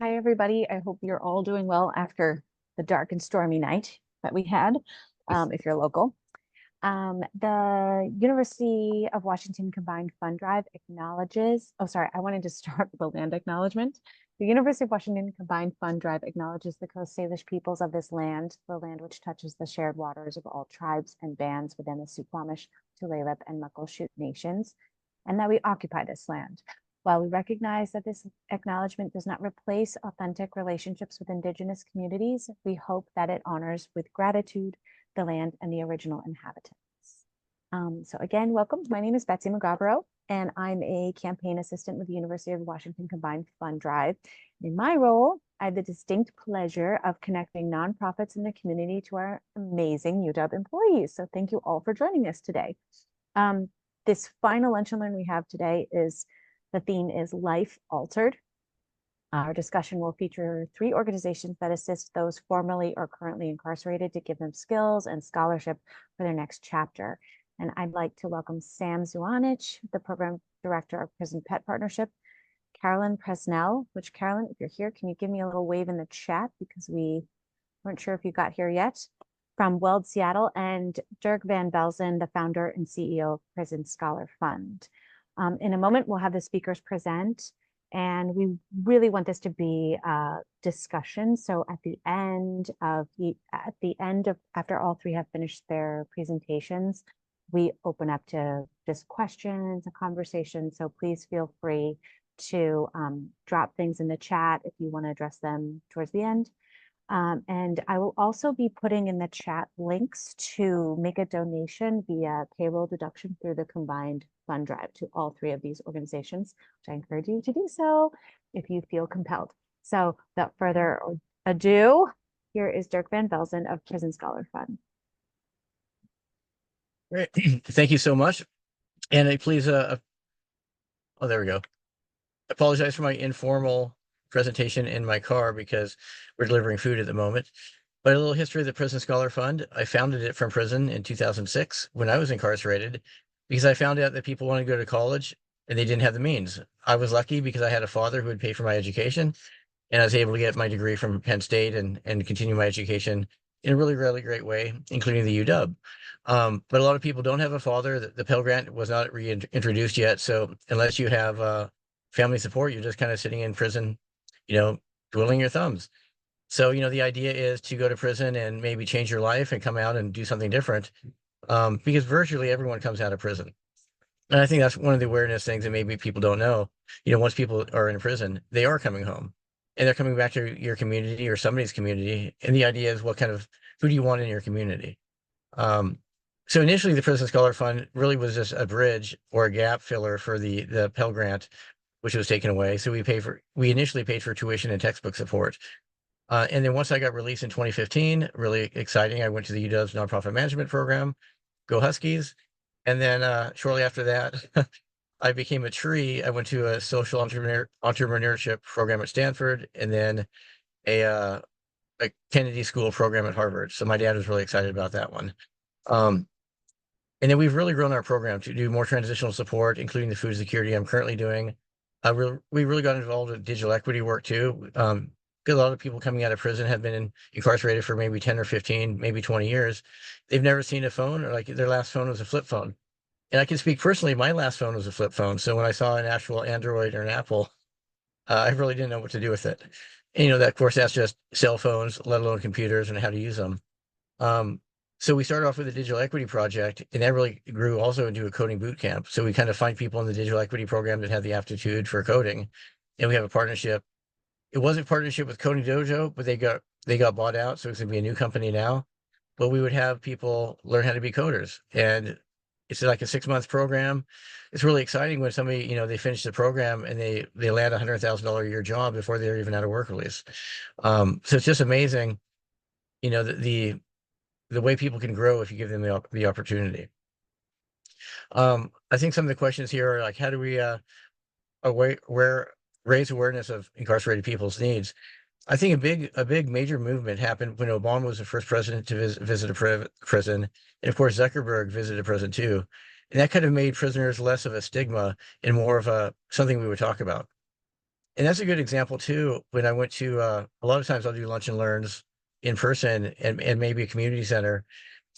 Hi, everybody. I hope you're all doing well after the dark and stormy night that we had, if you're local. The University of Washington Combined Fund Drive acknowledges, oh, sorry, I wanted to start with the land acknowledgement. The University of Washington Combined Fund Drive acknowledges the Coast Salish peoples of this land, the land which touches the shared waters of all tribes and bands within the Suquamish, Tulalip, and Muckleshoot nations, and that we occupy this land. While we recognize that this acknowledgement does not replace authentic relationships with Indigenous communities, we hope that it honors with gratitude the land and the original inhabitants. So again, welcome. My name is Betsy McGabro, and I'm a campaign assistant with the University of Washington Combined Fund Drive. In my role, I have the distinct pleasure of connecting nonprofits in the community to our amazing UW employees. So thank you all for joining us today. This final lunch and learn we have today is the theme is Life Altered. Our discussion will feature 3 organizations that assist those formerly or currently incarcerated to give them skills and scholarship for their next chapter. And I'd like to welcome Sam Zuanich, the Program Director of Prison Pet Partnership, Carolyn Presnell, which Carolyn, if you're here, can you give me a little wave in the chat because we weren't sure if you got here yet, from Weld Seattle, and Dirk Van Velzen, the founder and CEO of Prison Scholar Fund. In a moment, we'll have the speakers present, and we really want this to be a discussion. So at the end of after all 3 have finished their presentations, we open up to just questions and conversation. So please feel free to drop things in the chat if you want to address them towards the end. And I will also be putting in the chat links to make a donation via payroll deduction through the combined fund drive to all 3 of these organizations, which I encourage you to do so if you feel compelled. So without further ado, here is Dirk Van Velzen of Prison Scholar Fund. Great. Thank you so much. And please, oh, there we go. Apologize for my informal presentation in my car because we're delivering food at the moment. But a little history of the Prison Scholar Fund. I founded it from prison in 2006 when I was incarcerated because I found out that people wanted to go to college and they didn't have the means. I was lucky because I had a father who would pay for my education, and I was able to get my degree from Penn State and continue my education in a really, really great way, including the UW. But a lot of people don't have a father. The Pell Grant was not reintroduced yet. So unless you have family support, you're just kind of sitting in prison, twiddling your thumbs. So, the idea is to go to prison and maybe change your life and come out and do something different, because virtually everyone comes out of prison. And I think that's one of the awareness things that maybe people don't know. Once people are in prison, they are coming home and they're coming back to your community or somebody's community. And the idea is who do you want in your community? So initially the Prison Scholar Fund really was just a bridge or a gap filler for the Pell Grant, which was taken away. So we initially paid for tuition and textbook support. And then once I got released in 2015, really exciting, I went to the UW's nonprofit management program, Go Huskies. And then shortly after that, I became a tree. I went to a social entrepreneurship program at Stanford, and then a Kennedy School program at Harvard. So my dad was really excited about that one. And then we've really grown our program to do more transitional support, including the food security I'm currently doing. We really got involved with digital equity work too. Because a lot of people coming out of prison have been incarcerated for maybe 10 or 15, maybe 20 years. They've never seen a phone, or like their last phone was a flip phone. And I can speak personally, my last phone was a flip phone. So when I saw an actual Android or an Apple, I really didn't know what to do with it. And, that, of course, that's just cell phones, let alone computers and how to use them. So we started off with a digital equity project, and that really grew also into a coding boot camp. So we kind of find people in the digital equity program that have the aptitude for coding. And we have a partnership. It wasn't a partnership with Coding Dojo, but they got bought out. So it's going to be a new company now. But we would have people learn how to be coders. And it's like a 6-month program. It's really exciting when somebody, they finish the program and they land $100,000 a year job before they're even out of work release. So it's just amazing, the way people can grow if you give them the opportunity. I think some of the questions here are like, how do we raise awareness of incarcerated people's needs? I think a big major movement happened when Obama was the first president to visit a prison. And of course, Zuckerberg visited a prison too. And that kind of made prisoners less of a stigma and more of something we would talk about. And that's a good example too. When I went to a lot of times I'll do lunch and learns in person and maybe a community center,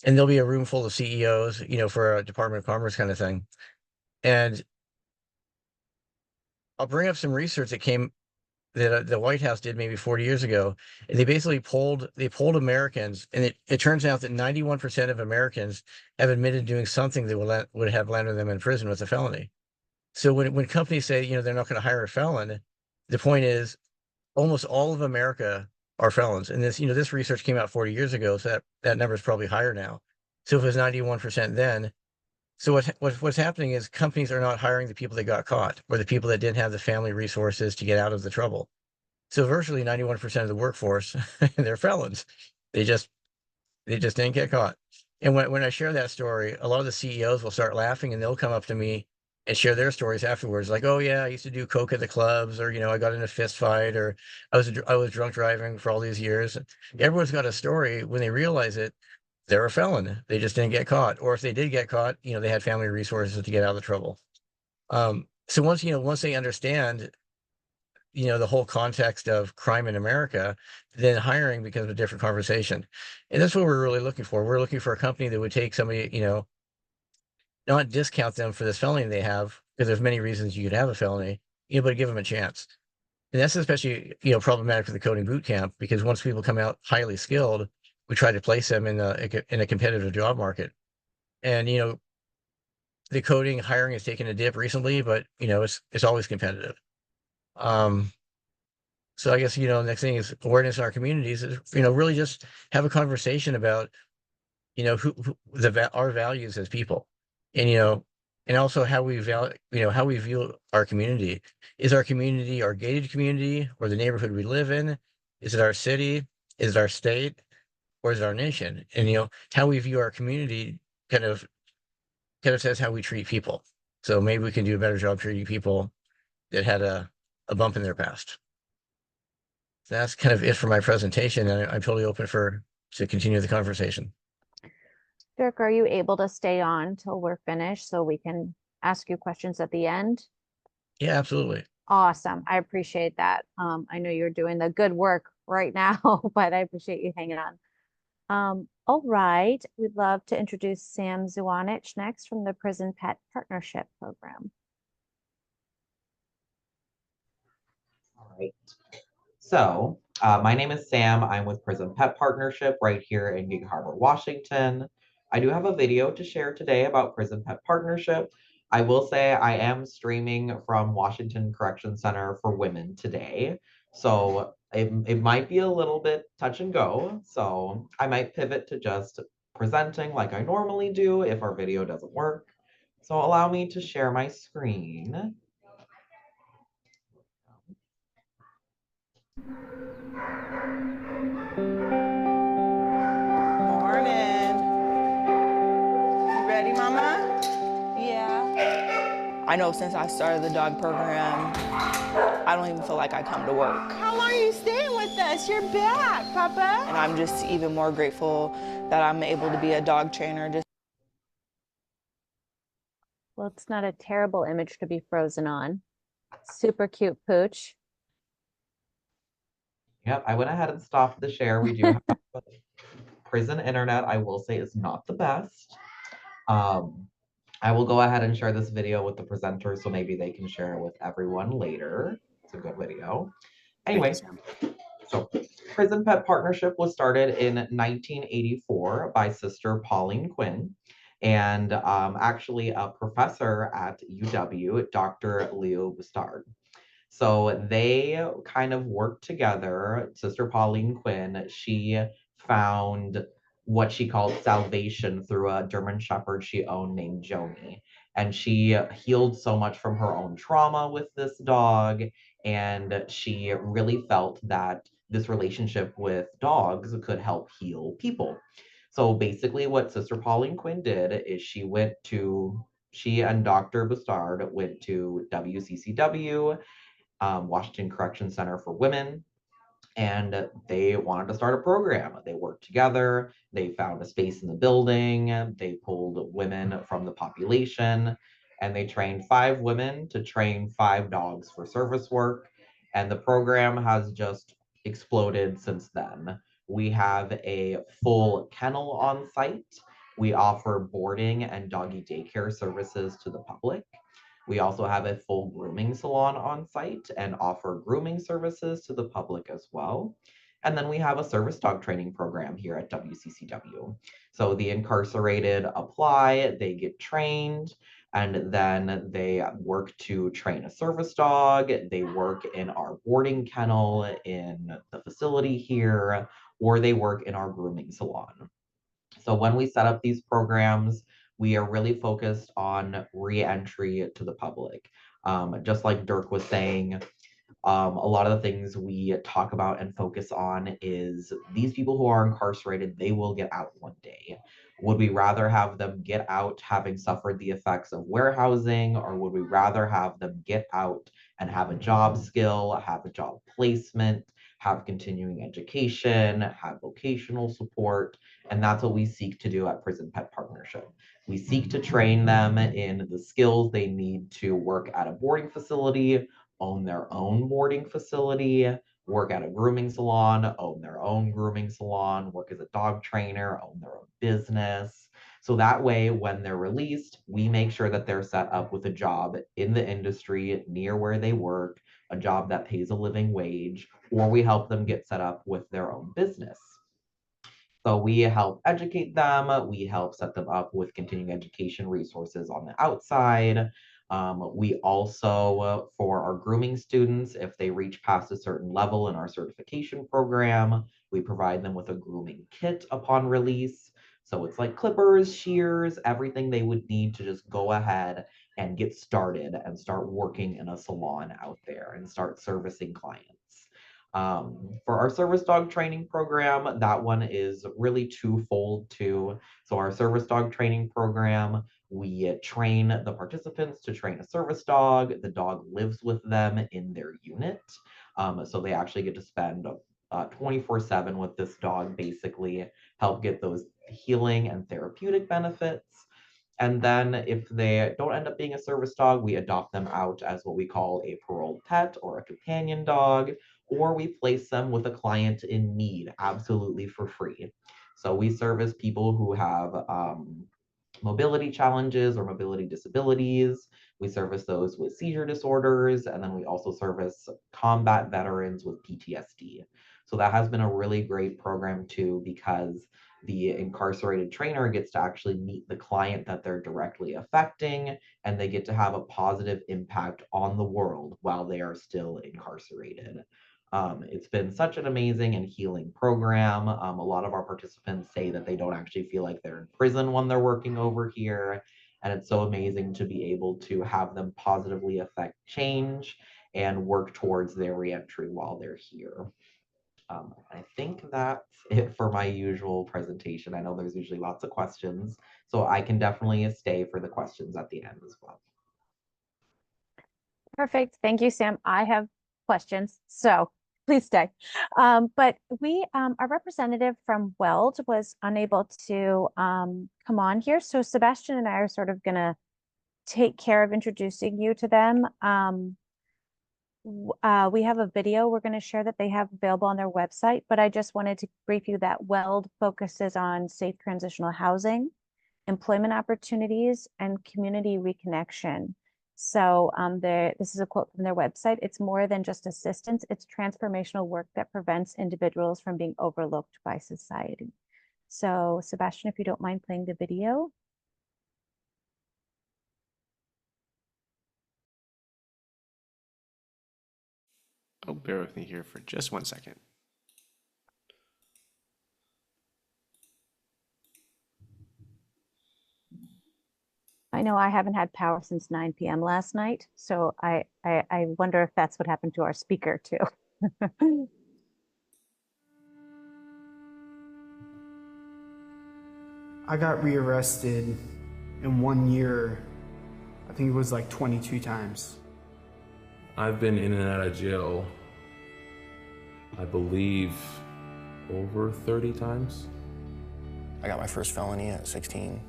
and there'll be a room full of CEOs, for a Department of Commerce kind of thing. And I'll bring up some research that the White House did maybe 40 years ago. And they polled Americans, and it turns out that 91% of Americans have admitted doing something that would have landed them in prison with a felony. So when companies say, they're not going to hire a felon, the point is almost all of America are felons. And this research came out 40 years ago, so that number is probably higher now. So if it was 91% then, so what's happening is companies are not hiring the people that got caught or the people that didn't have the family resources to get out of the trouble. So virtually 91% of the workforce, they're felons. They just they just didn't get caught. And when I share that story, a lot of the CEOs will start laughing and they'll come up to me and share their stories afterwards, like, "Oh yeah, I used to do coke at the clubs, or I got in a fist fight, or I was drunk driving for all these years." Everyone's got a story. When they realize it, they're a felon. They just didn't get caught, or if they did get caught, they had family resources to get out of the trouble. So once they understand the whole context of crime in America, then hiring becomes a different conversation. And that's what we're really looking for. We're looking for a company that would take somebody, not discount them for this felony they have, because there's many reasons you could have a felony, but give them a chance. And that's especially, problematic for the coding boot camp, because once people come out highly skilled, we try to place them in a competitive job market. And, the coding hiring has taken a dip recently, but it's always competitive. Um, So I guess, next thing is awareness in our communities is, really just have a conversation about, who our values as people, and, and also how we view our community. Is our community our gated community, or the neighborhood we live in? Is it our city? Is it our state? Or is it our nation? And, how we view our community kind of says how we treat people. So maybe we can do a better job treating people that had a bump in their past. That's kind of it for my presentation, and I'm totally open to continue the conversation. Dirk, are you able to stay on till we're finished so we can ask you questions at the end? Yeah, absolutely. Awesome. I appreciate that. I know you're doing the good work right now, but I appreciate you hanging on. All right. We'd love to introduce Sam Zuanich next from the Prison Pet Partnership Program. All right. So, my name is Sam. I'm with Prison Pet Partnership right here in Gig Harbor, Washington. I do have a video to share today about Prison Pet Partnership. I will say I am streaming from Washington Correction Center for Women today. So it might be a little bit touch and go. So I might pivot to just presenting like I normally do if our video doesn't work. So allow me to share my screen. Morning. You ready, Mama? Yeah. I know since I started the dog program, I don't even feel like I come to work. How long are you staying with us? You're back, Papa. And I'm just even more grateful that I'm able to be a dog trainer. Well, it's not a terrible image to be frozen on. Super cute pooch. Yep, I went ahead and stopped the share. We do have prison internet, I will say, is not the best. I will go ahead and share this video with the presenters so maybe they can share it with everyone later. It's a good video. Anyway, so Prison Pet Partnership was started in 1984 by Sister Pauline Quinn and actually a professor at UW, Dr. Leo Bustard. So they kind of worked together. Sister Pauline Quinn, she found what she called salvation through a German Shepherd she owned named Joni. And she healed so much from her own trauma with this dog. And she really felt that this relationship with dogs could help heal people. So basically, what Sister Pauline Quinn did is she and Dr. Bustard went to WCCW, Washington Correction Center for Women, and they wanted to start a program. They worked together, they found a space in the building, they pulled women from the population, and they trained 5 women to train 5 dogs for service work. And the program has just exploded since then. We have a full kennel on site. We offer boarding and doggy daycare services to the public. We also have a full grooming salon on site and offer grooming services to the public as well. And then we have a service dog training program here at WCCW. So the incarcerated apply, they get trained, and then they work to train a service dog. They work in our boarding kennel in the facility here, or they work in our grooming salon. So when we set up these programs, we are really focused on re-entry to the public. Just like Dirk was saying, a lot of the things we talk about and focus on is these people who are incarcerated, they will get out one day. Would we rather have them get out having suffered the effects of warehousing, or would we rather have them get out and have a job skill, have a job placement, have continuing education, have vocational support? And that's what we seek to do at Prison Pet Partnership. We seek to train them in the skills they need to work at a boarding facility, own their own boarding facility, work at a grooming salon, own their own grooming salon, work as a dog trainer, own their own business. So that way, when they're released, we make sure that they're set up with a job in the industry near where they work, a job that pays a living wage, or we help them get set up with their own business. So we help educate them. We help set them up with continuing education resources on the outside. We also, for our grooming students, if they reach past a certain level in our certification program, we provide them with a grooming kit upon release. So it's like clippers, shears, everything they would need to just go ahead and get started and start working in a salon out there and start servicing clients. For our service dog training program, that one is really twofold too. So our service dog training program, we train the participants to train a service dog. The dog lives with them in their unit. So they actually get to spend 24/7 with this dog, basically help get those healing and therapeutic benefits. And then if they don't end up being a service dog, we adopt them out as what we call a paroled pet or a companion dog, or we place them with a client in need absolutely for free. So we service people who have mobility challenges or mobility disabilities. We service those with seizure disorders, and then we also service combat veterans with PTSD. So that has been a really great program too, because the incarcerated trainer gets to actually meet the client that they're directly affecting, and they get to have a positive impact on the world while they are still incarcerated. It's been such an amazing and healing program. A lot of our participants say that they don't actually feel like they're in prison when they're working over here. And it's so amazing to be able to have them positively affect change and work towards their reentry while they're here. I think that's it for my usual presentation. I know there's usually lots of questions, so I can definitely stay for the questions at the end as well. Perfect. Thank you, Sam. I have questions, so please stay. But our representative from Weld was unable to come on here. So Sebastian and I are sort of going to take care of introducing you to them. We have a video we're going to share that they have available on their website, but I just wanted to brief you that Weld focuses on safe transitional housing, employment opportunities, and community reconnection. So this is a quote from their website. It's more than just assistance. It's transformational work that prevents individuals from being overlooked by society. So Sebastian, if you don't mind playing the video. Oh, bear with me here for just 1 second. I know I haven't had power since 9 p.m. last night, so I wonder if that's what happened to our speaker too. I got rearrested in 1 year. I think it was like 22 times. I've been in and out of jail, I believe, over 30 times. I got my first felony at 16.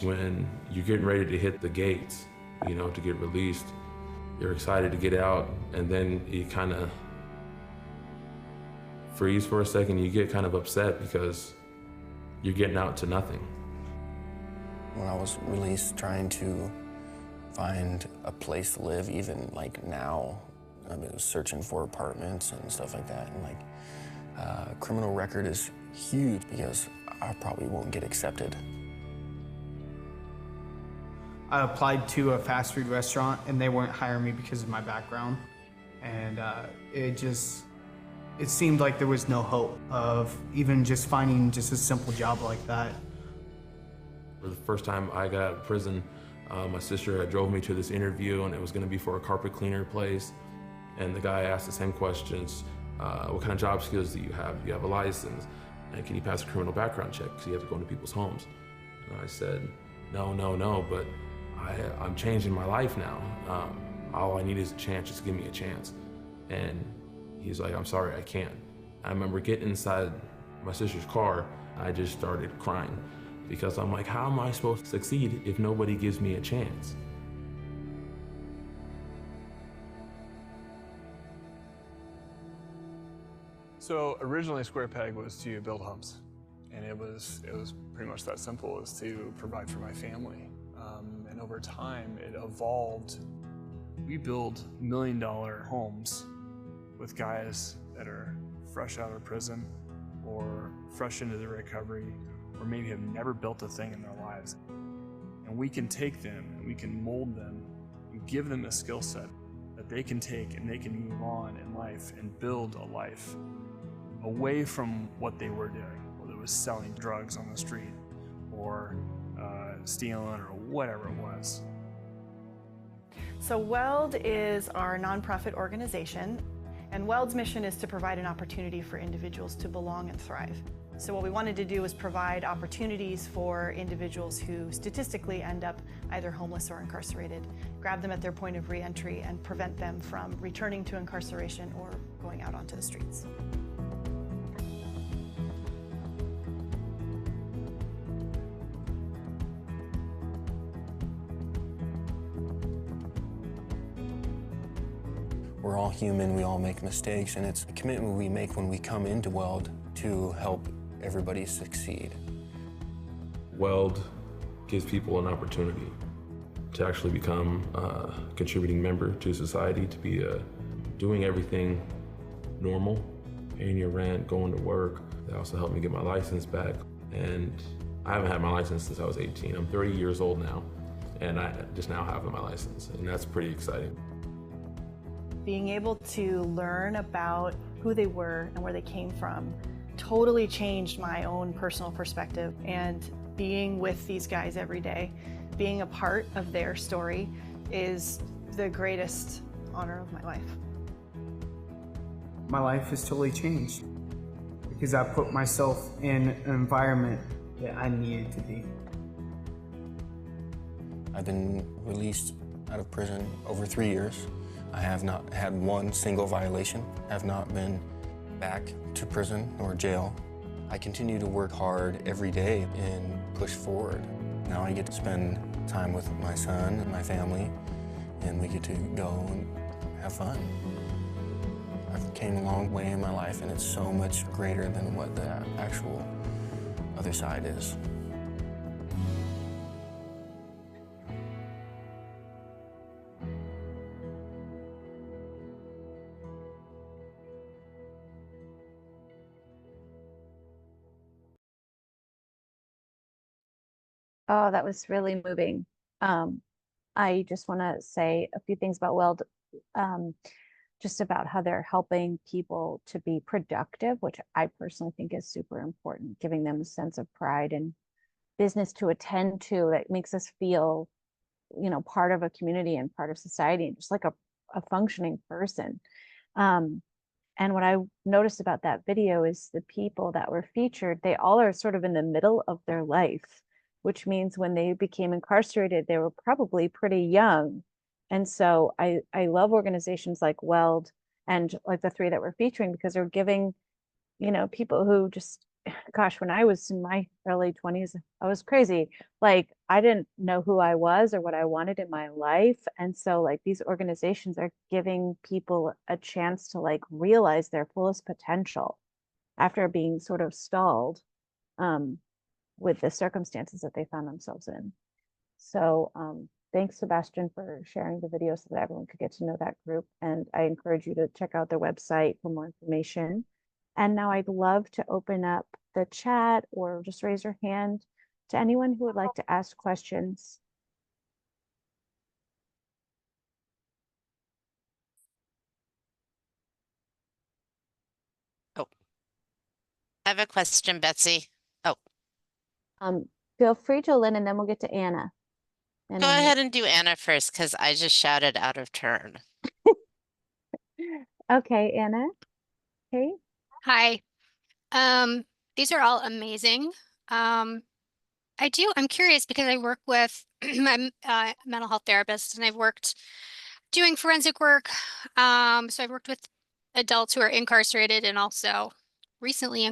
When you're getting ready to hit the gates you know, to get released. You're excited to get out, and then you kind of freeze for a second. You get kind of upset because you're getting out to nothing. When I was released, trying to find a place to live, even like now, I was searching for apartments and stuff like that. And like, criminal record is huge because I probably won't get accepted. I applied to a fast food restaurant and they wouldn't hire me because of my background. And it seemed like there was no hope of even just finding just a simple job like that. For the first time I got out of prison, my sister drove me to this interview, and it was going to be for a carpet cleaner place. And the guy asked the same questions. What kind of job skills do you have? Do you have a license? And can you pass a criminal background check? Because you have to go into people's homes. And I said, no, but I'm changing my life now. All I need is a chance, just give me a chance. And he's like, I'm sorry, I can't. I remember getting inside my sister's car, I just started crying because I'm like, how am I supposed to succeed if nobody gives me a chance? So originally Square Peg was to build homes, and it was pretty much that simple, as to provide for my family. And over time it evolved. We build $1 million homes with guys that are fresh out of prison or fresh into the recovery, or maybe have never built a thing in their lives. And we can take them and we can mold them and give them a skill set that they can take, and they can move on in life and build a life away from what they were doing, whether it was selling drugs on the street or stealing or whatever it was. So WELD is our nonprofit organization, and WELD's mission is to provide an opportunity for individuals to belong and thrive. So what we wanted to do was provide opportunities for individuals who statistically end up either homeless or incarcerated, grab them at their point of re-entry and prevent them from returning to incarceration or going out onto the streets. We're all human, we all make mistakes, and it's a commitment we make when we come into WELD to help everybody succeed. WELD gives people an opportunity to actually become a contributing member to society, to be doing everything normal, paying your rent, going to work. They also helped me get my license back. And I haven't had my license since I was 18. I'm 30 years old now, and I just now have my license, and that's pretty exciting. Being able to learn about who they were and where they came from totally changed my own personal perspective, and being with these guys every day, being a part of their story, is the greatest honor of my life. My life has totally changed because I put myself in an environment that I needed to be. I've been released out of prison over 3 years. I have not had one single violation. I have not been back to prison or jail. I continue to work hard every day and push forward. Now I get to spend time with my son and my family, and we get to go and have fun. I've came a long way in my life, and it's so much greater than what the actual other side is. Oh, that was really moving. I just want to say a few things about WELD, just about how they're helping people to be productive, which I personally think is super important, giving them a sense of pride and business to attend to that makes us feel, you know, part of a community and part of society, and just like a functioning person. And what I noticed about that video is the people that were featured, they all are sort of in the middle of their life, which means when they became incarcerated, they were probably pretty young. And so I love organizations like WELD and like the three that we're featuring, because they're giving, you know, people who just gosh, when I was in my early 20s, I was crazy. Like, I didn't know who I was or what I wanted in my life. And so, like, these organizations are giving people a chance to like realize their fullest potential after being sort of stalled um, with the circumstances that they found themselves in. So, thanks, Sebastian, for sharing the video so that everyone could get to know that group. And I encourage you to check out their website for more information. And now I'd love to open up the chat or just raise your hand to anyone who would like to ask questions. Oh, I have a question, Betsy. Oh, Feel free to Lynn, and then we'll get to Anna. go ahead and do Anna first, because I just shouted out of turn. Okay, Anna. Okay. Hi. These are all amazing. I'm curious because I work with I'm a mental health therapist and I've worked doing forensic work. So I've worked with adults who are incarcerated and also recently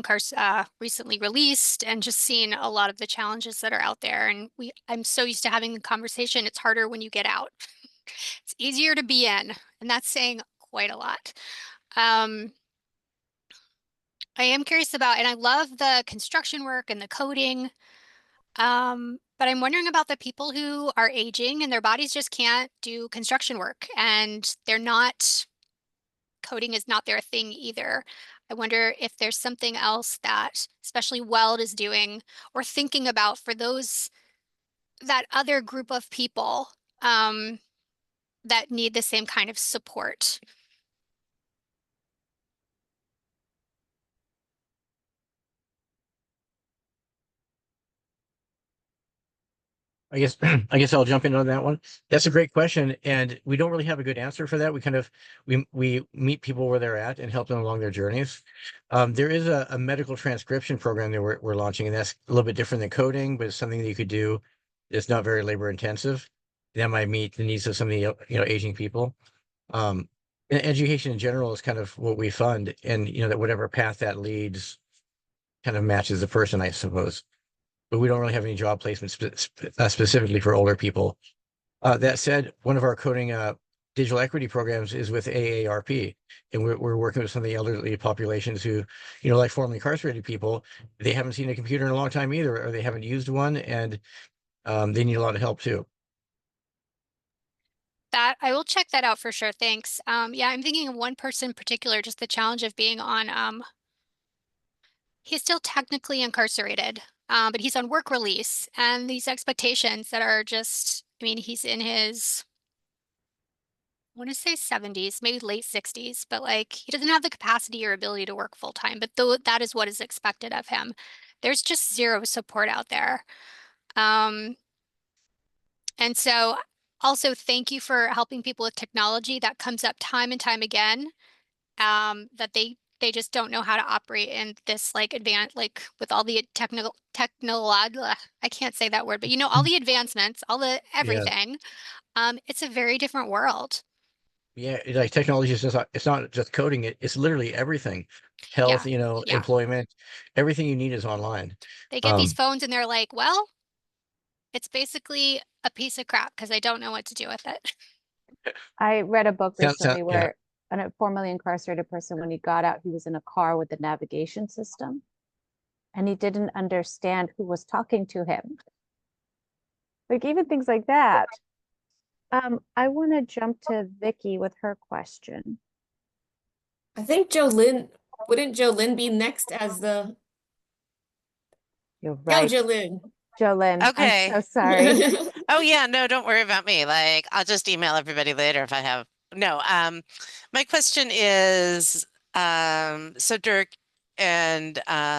recently released, and just seen a lot of the challenges that are out there. And I'm so used to having the conversation. It's harder when you get out. It's easier to be in, and that's saying quite a lot. I am curious about, and I love the construction work and the coding. But I'm wondering about the people who are aging and their bodies just can't do construction work, and coding is not their thing either. I wonder if there's something else that especially Weld is doing or thinking about for that other group of people that need the same kind of support. I guess I guess I'll jump in on that one. That's a great question, and we don't really have a good answer for that. We meet people where they're at and help them along their journeys. There is a medical transcription program that we're launching, and that's a little bit different than coding, but it's something that you could do. It's not very labor intensive. That might meet the needs of some of the aging people. And education in general is kind of what we fund, and that whatever path that leads kind of matches the person, I suppose. But we don't really have any job placements specifically for older people. That said, one of our coding digital equity programs is with AARP, and we're working with some of the elderly populations who, like formerly incarcerated people, they haven't seen a computer in a long time either, or they haven't used one, and they need a lot of help too. That I will check that out for sure. Thanks. Yeah, I'm thinking of one person in particular, just the challenge of being on he's still technically incarcerated, but he's on work release, and these expectations that are just, I mean, he's in his, I want to say 70s, maybe late 60s, but like he doesn't have the capacity or ability to work full time, but though that is what is expected of him. There's just zero support out there. And so also thank you for helping people with technology. That comes up time and time again, that they just don't know how to operate in this like like with all the I can't say that word, but all the advancements, all the everything. It's a very different world. Yeah, like technology is just it's not just coding, it's literally everything. Health, Yeah. employment, everything you need is online. They get these phones and they're like, well, it's basically a piece of crap because I don't know what to do with it. I read a book recently yeah. where a formerly incarcerated person, when he got out, he was in a car with the navigation system, and he didn't understand who was talking to him. Like even things like that. I want to jump to Vicky with her question. I think wouldn't Jolynn be next as the... You're right. Go, Jolynn. Jolynn, Okay. I'm so sorry. Oh yeah, no, don't worry about me. Like, I'll just email everybody later if I have. No, my question is, so Dirk and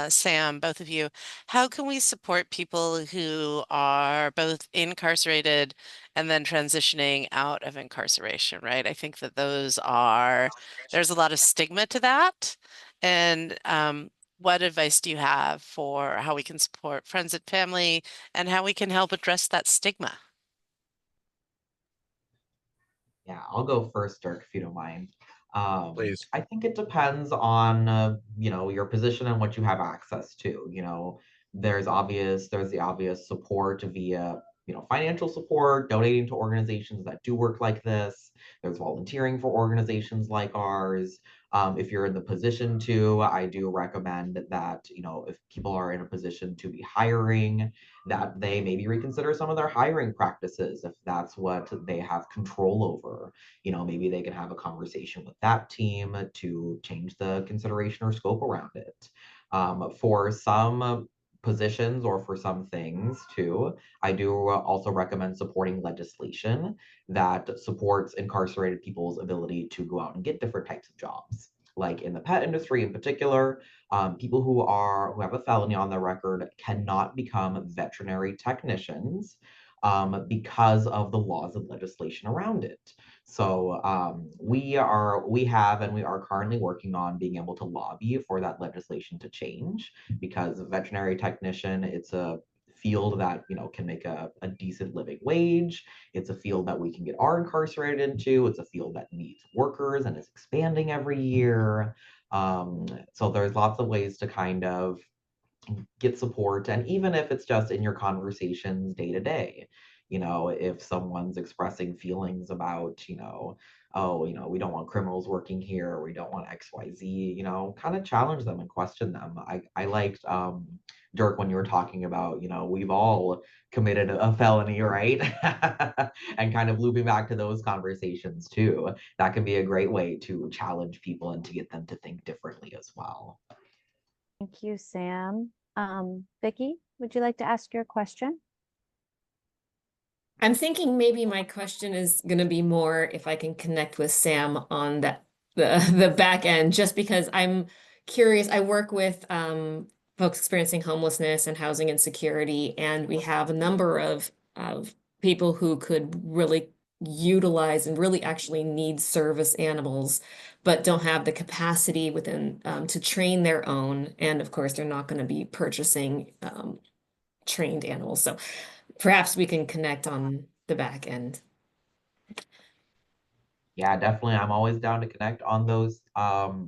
Sam, both of you, how can we support people who are both incarcerated and then transitioning out of incarceration, right? I think that there's a lot of stigma to that. And what advice do you have for how we can support friends and family and how we can help address that stigma? Yeah, I'll go first, Dirk, if you don't mind. Please. I think it depends on, your position and what you have access to. There's the obvious support via, financial support, donating to organizations that do work like this. There's volunteering for organizations like ours. If you're in the position to, I do recommend that, if people are in a position to be hiring, that they maybe reconsider some of their hiring practices if that's what they have control over. Maybe they can have a conversation with that team to change the consideration or scope around it. For some positions or for some things too, I do also recommend supporting legislation that supports incarcerated people's ability to go out and get different types of jobs. Like in the pet industry in particular, people who have a felony on their record cannot become veterinary technicians because of the laws and legislation around it. So we have and we are currently working on being able to lobby for that legislation to change, because veterinary technician, it's a field that can make a decent living wage. It's a field that we can get our incarcerated into. It's a field that needs workers and is expanding every year. So there's lots of ways to kind of get support. And even if it's just in your conversations day to day, if someone's expressing feelings about, oh, we don't want criminals working here, we don't want XYZ, kind of challenge them and question them. I liked Dirk, when you were talking about, we've all committed a felony, right? And kind of looping back to those conversations too. That can be a great way to challenge people and to get them to think differently as well. Thank you, Sam. Vicky, would you like to ask your question? I'm thinking maybe my question is going to be more if I can connect with Sam on the back end, just because I'm curious. I work with folks experiencing homelessness and housing insecurity, and we have a number of people who could really utilize and really actually need service animals, but don't have the capacity within to train their own. And of course, they're not going to be purchasing trained animals. So perhaps we can connect on the back end. Yeah, definitely. I'm always down to connect on those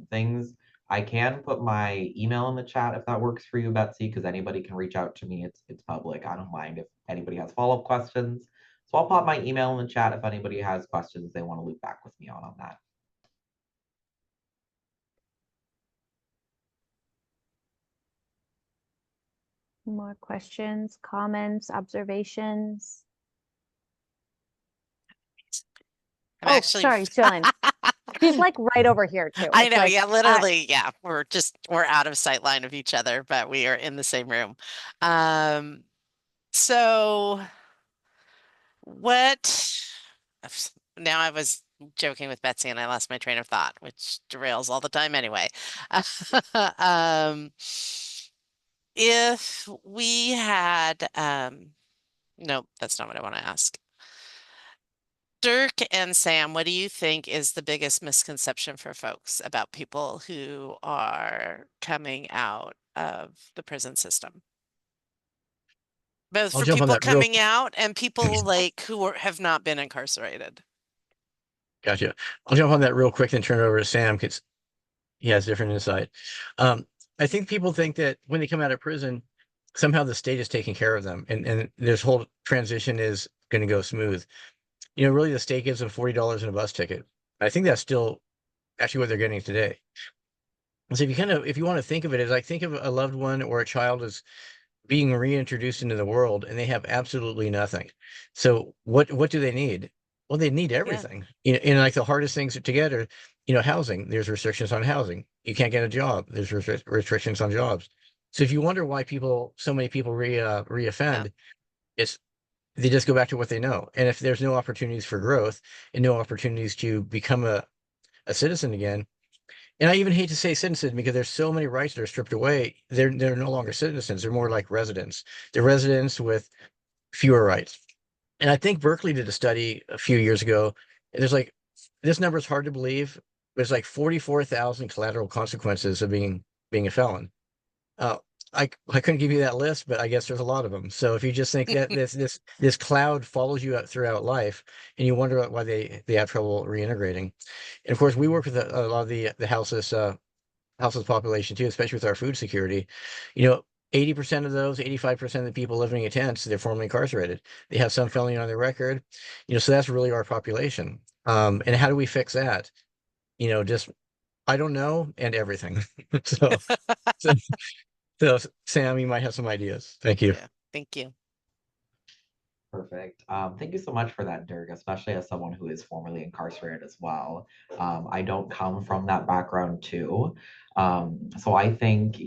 things. I can put my email in the chat if that works for you, Betsy, because anybody can reach out to me. It's public. I don't mind if anybody has follow-up questions. So I'll pop my email in the chat if anybody has questions they want to loop back with me on that. More questions, comments, observations? Sorry, Sterling. She's like right over here too. I know, yeah, literally, yeah. We're out of sight line of each other, but we are in the same room. So now I was joking with Betsy and I lost my train of thought, which derails all the time anyway. If we had, no, that's not what I want to ask. Dirk and Sam, what do you think is the biggest misconception for folks about people who are coming out of the prison system? Both for people coming out and people like who have not been incarcerated. Gotcha. I'll jump on that real quick and turn it over to Sam because he has different insight. I think people think that when they come out of prison, somehow the state is taking care of them and this whole transition is going to go smooth. Really the state gives them $40 in a bus ticket. I think that's still actually what they're getting today. So if you want to think of it as, I think of a loved one or a child as being reintroduced into the world and they have absolutely nothing. So what do they need? Well, they need everything. And like the hardest things to get are, housing. There's restrictions on housing. You can't get a job. There's restrictions on jobs. So if you wonder why so many people reoffend, they just go back to what they know. And if there's no opportunities for growth and no opportunities to become a citizen again, and I even hate to say citizen because there's so many rights that are stripped away. They're no longer citizens. They're more like residents. They're residents with fewer rights. And I think Berkeley did a study a few years ago. And there's this number is hard to believe, but it's like 44,000 collateral consequences of being a felon. I couldn't give you that list, but I guess there's a lot of them. So if you just think that this cloud follows you throughout life, and you wonder why they have trouble reintegrating. And of course, we work with a lot of the houseless population too, especially with our food security. You know, 80% of those, 85% of the people living in tents, they're formerly incarcerated. They have some felony on their record. So that's really our population. And how do we fix that? Just I don't know, and everything. so, so So, Sam, you might have some ideas. Thank you. Yeah, thank you. Perfect. Thank you so much for that, Dirk, especially as someone who is formerly incarcerated as well. I don't come from that background too. So I think,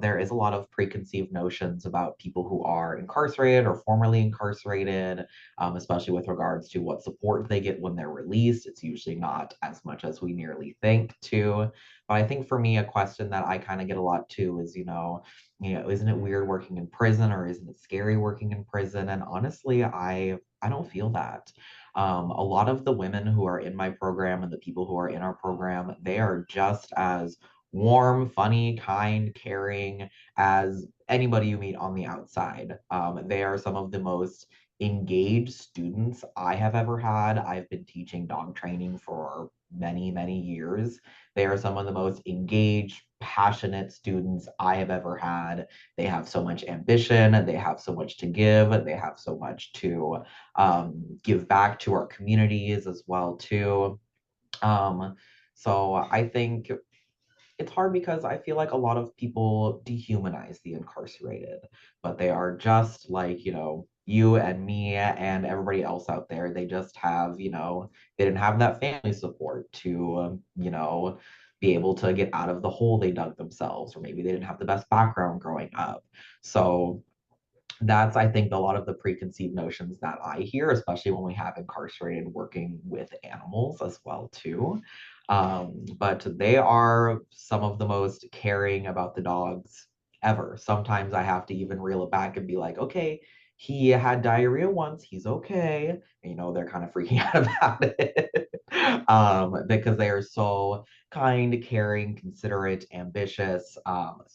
there is a lot of preconceived notions about people who are incarcerated or formerly incarcerated, especially with regards to what support they get when they're released. It's usually not as much as we nearly think too. But I think for me, a question that I kind of get a lot too is, isn't it weird working in prison, or isn't it scary working in prison? And honestly, I don't feel that. A lot of the women who are in my program and the people who are in our program, they are just as warm, funny, kind, caring as anybody you meet on the outside. They are some of the most engaged students I have ever had. I've been teaching dog training for many, many years. They are some of the most engaged, passionate students I have ever had. They have so much ambition, they have so much to give, they have so much to give back to our communities as well too. So I think it's hard because I feel like a lot of people dehumanize the incarcerated, but they are just like, you and me and everybody else out there. They just have, they didn't have that family support to, be able to get out of the hole they dug themselves, or maybe they didn't have the best background growing up. So that's, I think, a lot of the preconceived notions that I hear, especially when we have incarcerated working with animals as well too. But they are some of the most caring about the dogs ever. Sometimes I have to even reel it back and be like, okay, he had diarrhea once, he's okay. And, they're kind of freaking out about it. Because they are so kind, caring, considerate, ambitious,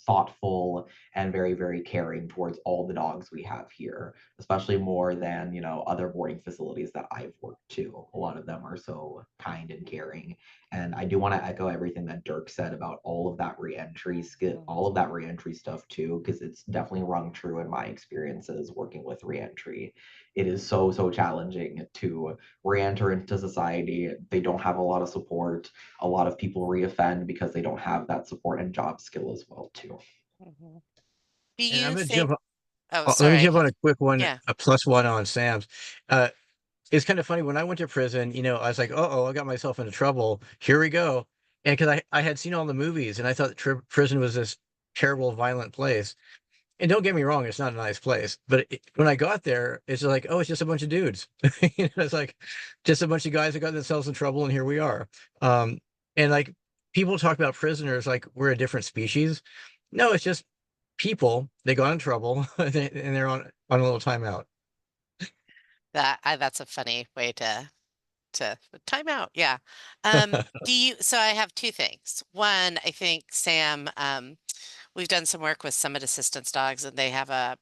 thoughtful, and very, very caring towards all the dogs we have here, especially more than, other boarding facilities that I've worked to. A lot of them are so kind and caring. And I do want to echo everything that Dirk said about all of that reentry all of that reentry stuff too, because it's definitely rung true in my experiences working with reentry. It is so, so challenging to re-enter into society. They don't have a lot of support. A lot of people reoffend because they don't have that support and job skill as well too. Do And I'm you gonna think? Oh, let me sorry. jump on a quick one, Yeah. a plus one on Sam's. It's kind of funny when I went to prison, I was like, oh, I got myself into trouble. Here we go. And because I had seen all the movies and I thought prison was this terrible, violent place. And don't get me wrong, it's not a nice place. But when I got there, it's like, oh, it's just a bunch of dudes. It's like just a bunch of guys that got themselves in trouble, and here we are. And like people talk about prisoners like we're a different species. No, it's just people. They got in trouble and they're on a little timeout. That's a funny way to time out. Yeah. So I have two things. One, I think Sam, we've done some work with Summit Assistance Dogs, and they have a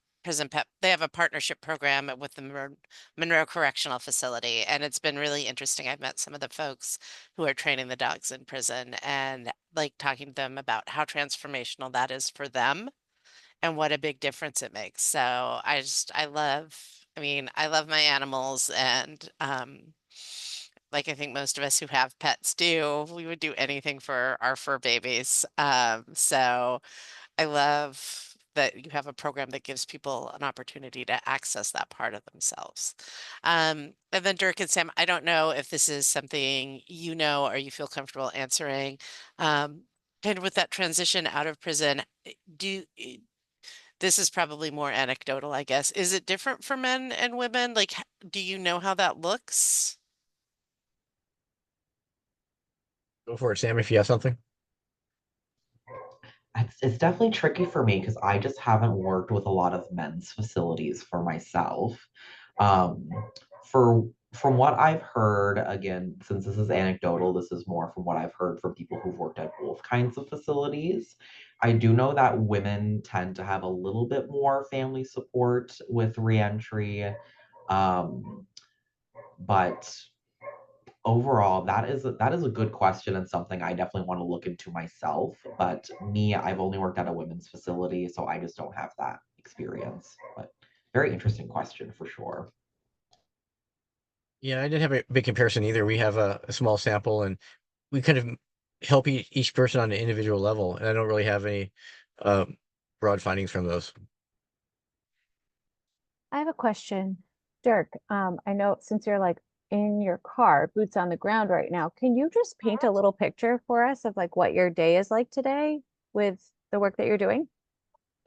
they have a partnership program with the Monroe Correctional Facility, and it's been really interesting. I've met some of the folks who are training the dogs in prison, and like talking to them about how transformational that is for them and what a big difference it makes. So I love my animals, and like I think most of us who have pets do, we would do anything for our fur babies. So I love that you have a program that gives people an opportunity to access that part of themselves. And then Dirk and Sam, I don't know if this is something you know or you feel comfortable answering. Kind of with that transition out of prison, this is probably more anecdotal, I guess. Is it different for men and women? Like, do you know how that looks? Go for it, Sam, if you have something. It's definitely tricky for me because I just haven't worked with a lot of men's facilities for myself. Um, for from what I've heard, again, since this is anecdotal, this is more from what I've heard from people who've worked at both kinds of facilities. I do know that women tend to have a little bit more family support with reentry. But overall, that is a good question and something I definitely want to look into myself. But me, I've only worked at a women's facility, so I just don't have that experience. But very interesting question for sure. Yeah, I didn't have a big comparison either. We have a small sample, and we kind of help each person on an individual level, and I don't really have any um, broad findings from those. I have a question. Dirk, I know since you're like in your car, boots on the ground right now, can you just paint a little picture for us of like what your day is like today with the work that you're doing?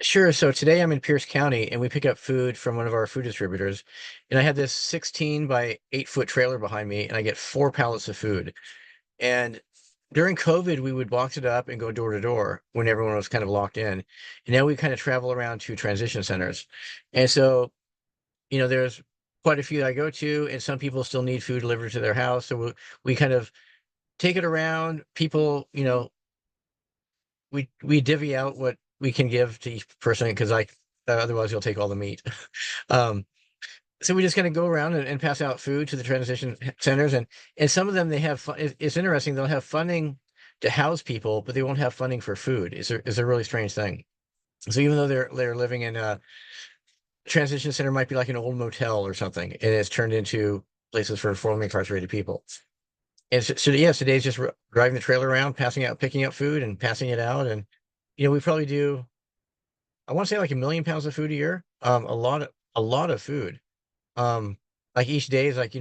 Sure. So today I'm in Pierce County, and we pick up food from one of our food distributors, and I had this 16 by 8 foot trailer behind me, and I get 4 pallets of food. And during COVID, we would box it up and go door to door when everyone was kind of locked in. And now we kind of travel around to transition centers. And so, there's quite a few that I go to, and some people still need food delivered to their house. So we kind of take it around. People, we divvy out what we can give to each person because otherwise you'll take all the meat. um, so we just kind of go around and pass out food to the transition centers, and some of them they have it's interesting, they'll have funding to house people, but they won't have funding for food. Is a really strange thing. So even though they're living in a transition center, might be like an old motel or something, and it's turned into places for formerly incarcerated people. And so yeah, today's just driving the trailer around, picking up food and passing it out. And we probably do, I want to say like 1 million pounds of food a year. A lot of food. Um, like each day is like,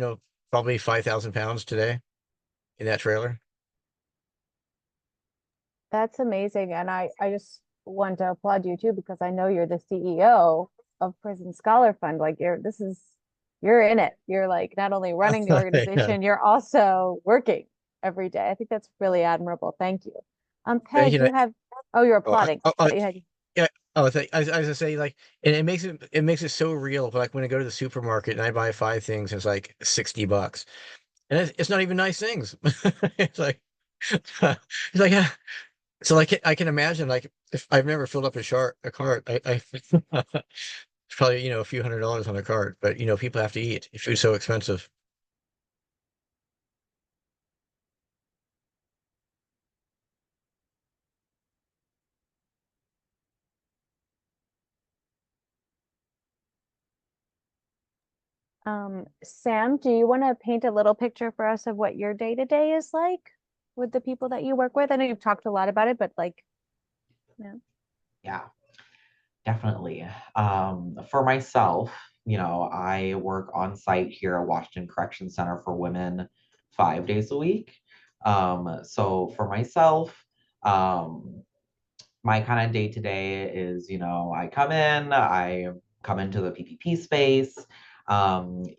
probably 5,000 pounds today in that trailer. That's amazing. And I just want to applaud you too, because I know you're the CEO of Prison Scholar Fund. Like you're in it. You're like not only running the Yeah. organization, you're also working every day. I think that's really admirable. Thank you. Thank Peg, you. you have, oh, you're Oh, applauding. I thought you had, yeah. Oh, I was gonna say, like, and it makes it so real. But like when I go to the supermarket and I buy 5 things, it's like $60, and it's not even nice things. It's like, it's like, so like I can imagine, like, if I've never filled up a cart, I it's probably a few $100s on a cart, but people have to eat. Food's so expensive. Sam, do you want to paint a little picture for us of what your day to day is like with the people that you work with? I know you've talked a lot about it, but like, yeah. Yeah, definitely. For myself, I work on site here at Washington Correction Center for Women 5 days a week. So for myself, um, my kind of day to day is, I come into the PPP space.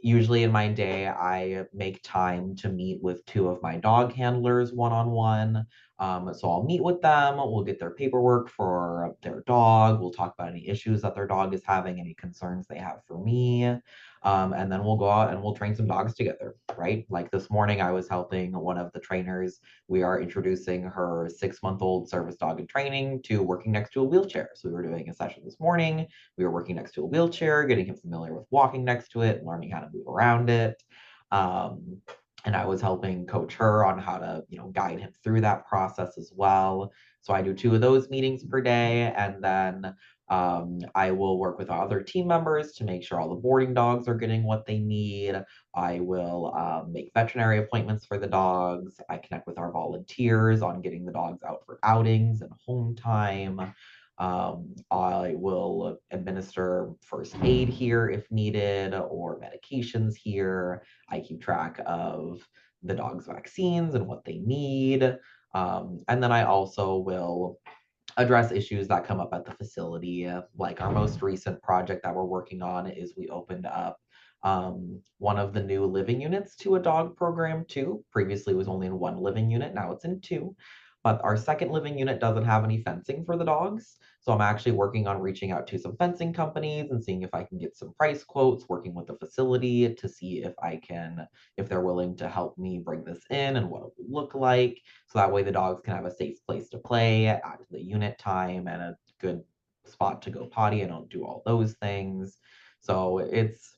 Usually in my day, I make time to meet with two of my dog handlers one on one. So I'll meet with them. We'll get their paperwork for their dog. We'll talk about any issues that their dog is having, any concerns they have for me. And then we'll go out and we'll train some dogs together, right? Like this morning, I was helping one of the trainers. We are introducing her 6-month-old service dog in training to working next to a wheelchair. So we were doing a session this morning. We were working next to a wheelchair, getting him familiar with walking next to it, learning how to move around it. Um, and I was helping coach her on how to, guide him through that process as well. So I do 2 of those meetings per day, and then I will work with our other team members to make sure all the boarding dogs are getting what they need. I will make veterinary appointments for the dogs. I connect with our volunteers on getting the dogs out for outings and home time. I will administer first aid here if needed or medications here. I keep track of the dog's vaccines and what they need. And then I also will address issues that come up at the facility. Like our most recent project that we're working on is we opened up one of the new living units to a dog program too. Previously it was only in one living unit, now it's in 2. But our second living unit doesn't have any fencing for the dogs. So I'm actually working on reaching out to some fencing companies and seeing if I can get some price quotes, working with the facility to see if they're willing to help me bring this in and what it would look like. So that way the dogs can have a safe place to play, add to the unit time, and a good spot to go potty. I don't do all those things. So it's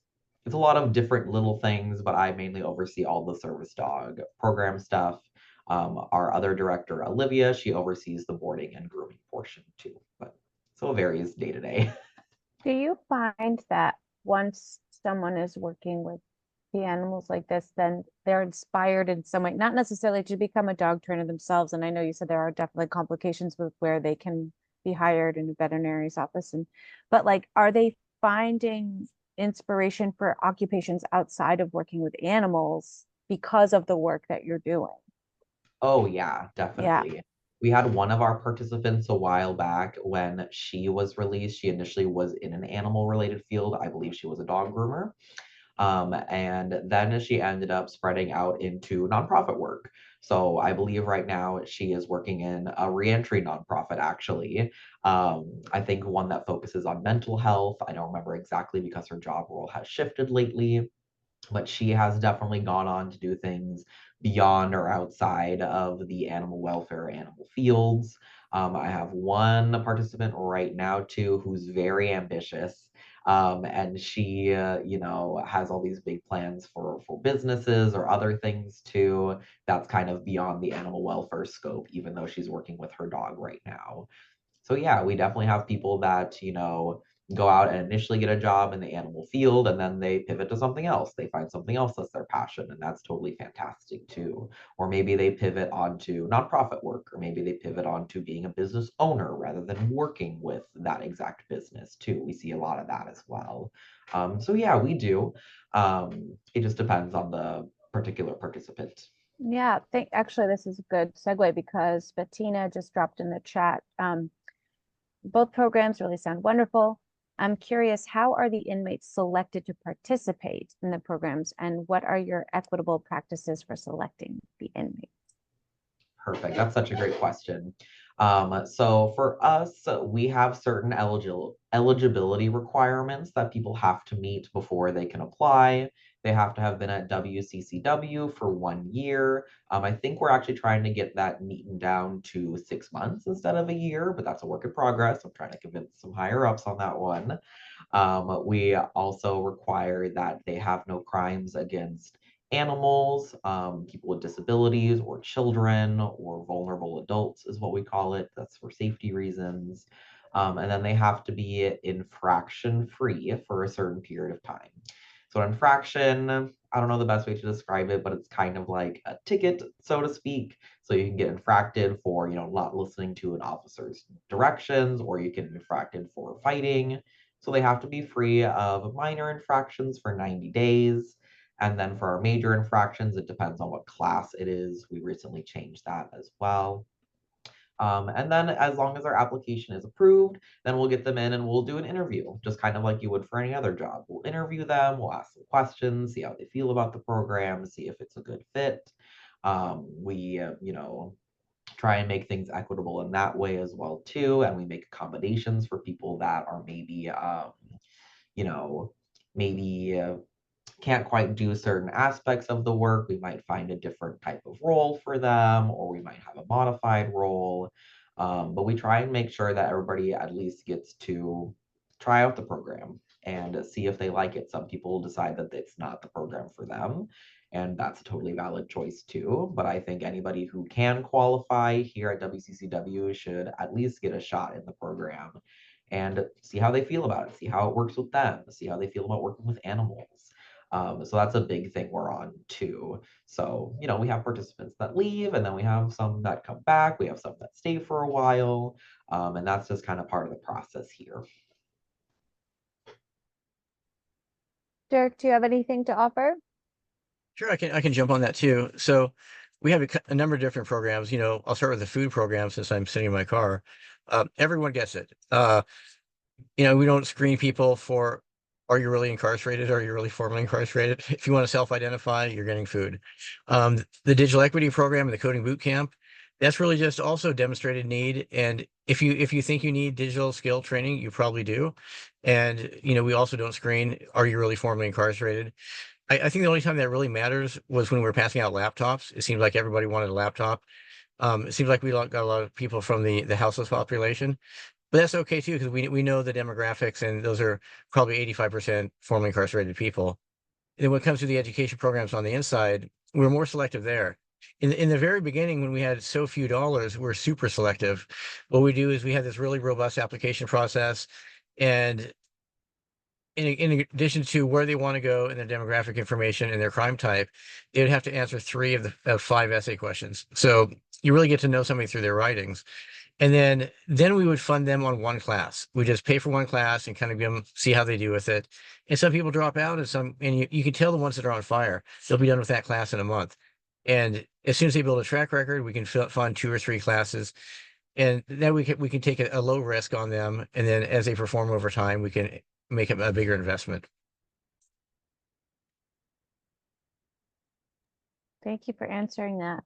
a lot of different little things, but I mainly oversee all the service dog program stuff. Our other director, Olivia, she oversees the boarding and grooming portion too. But so it varies day to day. Do you find that once someone is working with the animals like this, then they're inspired in some way, not necessarily to become a dog trainer themselves? And I know you said there are definitely complications with where they can be hired in a veterinary's office, but like, are they finding inspiration for occupations outside of working with animals because of the work that you're doing? Oh yeah, definitely. We had one of our participants a while back when she was released. She initially was in an animal related field. I believe she was a dog groomer. And then she ended up spreading out into nonprofit work. So I believe right now she is working in a reentry nonprofit, actually. I think one that focuses on mental health. I don't remember exactly because her job role has shifted lately, but she has definitely gone on to do things beyond or outside of the animal welfare animal fields. I have one participant right now too who's very ambitious. And she, has all these big plans for businesses or other things too. That's kind of beyond the animal welfare scope, even though she's working with her dog right now. So yeah, we definitely have people that, go out and initially get a job in the animal field and then they pivot to something else. They find something else that's their passion, and that's totally fantastic too. Or maybe they pivot onto nonprofit work, or maybe they pivot onto being a business owner rather than working with that exact business too. We see a lot of that as well. So yeah, we do. It just depends on the particular participant. Yeah, actually this is a good segue because Bettina just dropped in the chat. Both programs really sound wonderful. I'm curious, how are the inmates selected to participate in the programs, and what are your equitable practices for selecting the inmates? Perfect. That's such a great question. So for us, we have certain eligibility requirements that people have to meet before they can apply. They have to have been at WCCW for 1 year. I think we're actually trying to get that neatened down to 6 months instead of a year, but that's a work in progress. I'm trying to convince some higher ups on that one. We also require that they have no crimes against animals, people with disabilities, or children, or vulnerable adults is what we call it. That's for safety reasons. And then they have to be infraction free for a certain period of time. So an infraction, I don't know the best way to describe it, but it's kind of like a ticket, so to speak. So you can get infracted for, not listening to an officer's directions, or you can get infracted for fighting. So they have to be free of minor infractions for 90 days. And then for our major infractions, it depends on what class it is. We recently changed that as well. And then as long as our application is approved, then we'll get them in and we'll do an interview, just kind of like you would for any other job. We'll interview them, we'll ask them questions, see how they feel about the program, see if it's a good fit. We, try and make things equitable in that way as well too. And we make accommodations for people that are maybe, you know, maybe can't quite do certain aspects of the work. We might find a different type of role for them, or we might have a modified role. But we try and make sure that everybody at least gets to try out the program and see if they like it. Some people decide that it's not the program for them, and that's a totally valid choice too. But I think anybody who can qualify here at WCCW should at least get a shot in the program and see how they feel about it, see how it works with them, see how they feel about working with animals. So that's a big thing we're on too. So, we have participants that leave, and then we have some that come back. We have some that stay for a while. And that's just kind of part of the process here. Dirk, do you have anything to offer? Sure, I can jump on that too. So we have a number of different programs. I'll start with the food program since I'm sitting in my car. Everyone gets it. We don't screen people for, are you really incarcerated? Are you really formally incarcerated? If you want to self-identify, you're getting food. The digital equity program and the coding boot camp, That's really just also demonstrated need. And if you think you need digital skill training, you probably do. And, we also don't screen, are you really formally incarcerated? I think the only time that really matters was when we were passing out laptops. It seemed like everybody wanted a laptop. It seems like we got a lot of people from the houseless population, but that's okay too, because we know the demographics, and those are probably 85% formerly incarcerated people. And when it comes to the education programs on the inside, we're more selective there. In the very beginning, when we had so few dollars, we're super selective. What we do is we have this really robust application process, and in addition to where they want to go and their demographic information and their crime type, they would have to answer 3 of 5 essay questions. So you really get to know somebody through their writings. And then we would fund them on one class. We just pay for one class and kind of give them, see how they do with it. And some people drop out, and you can tell the ones that are on fire, they'll be done with that class in a month. And as soon as they build a track record, we can fund 2 or 3 classes. And then we can take a low risk on them. And then as they perform over time, we can make a bigger investment. Thank you for answering that.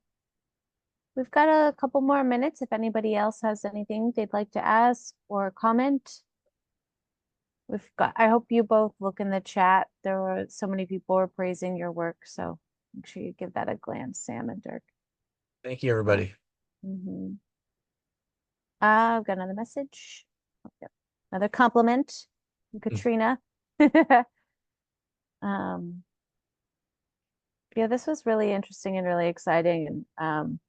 We've got a couple more minutes if anybody else has anything they'd like to ask or comment. I hope you both look in the chat. There were so many people were praising your work, so make sure you give that a glance, Sam and Dirk. Thank you, everybody. I've got another message. Okay. Another compliment from Katrina. Yeah, this was really interesting and really exciting. And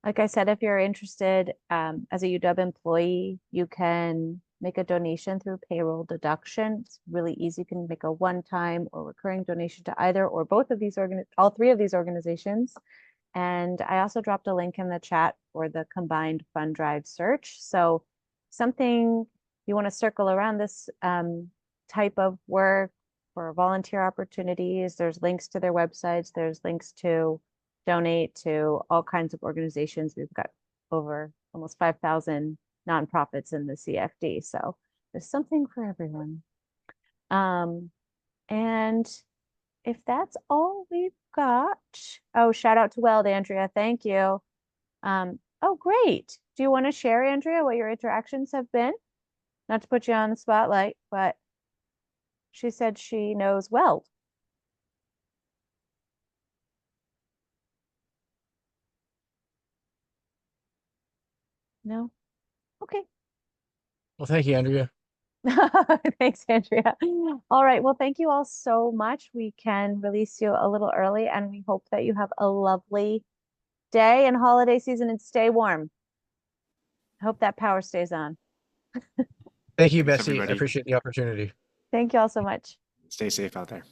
like I said, if you're interested, as a UW employee, you can make a donation through payroll deduction. It's really easy. You can make a one-time or recurring donation to either or both of these all 3 of these organizations. And I also dropped a link in the chat for the combined fund drive search. So something you want to circle around this type of work for volunteer opportunities, there's links to their websites, there's links to donate to all kinds of organizations. We've got over almost 5,000 nonprofits in the CFD. So there's something for everyone. And if that's all we've got, oh, shout out to Weld, Andrea. Thank you. Oh, great. Do you want to share, Andrea, what your interactions have been? Not to put you on the spotlight, but she said she knows Weld. No? Okay. Well, thank you, Andrea. Thanks, Andrea. All right. Well, thank you all so much. We can release you a little early, and we hope that you have a lovely day and holiday season and stay warm. I hope that power stays on. Thank you, Thanks, Bessie. I everybody. appreciate the opportunity. Thank you all so much. Stay safe out there.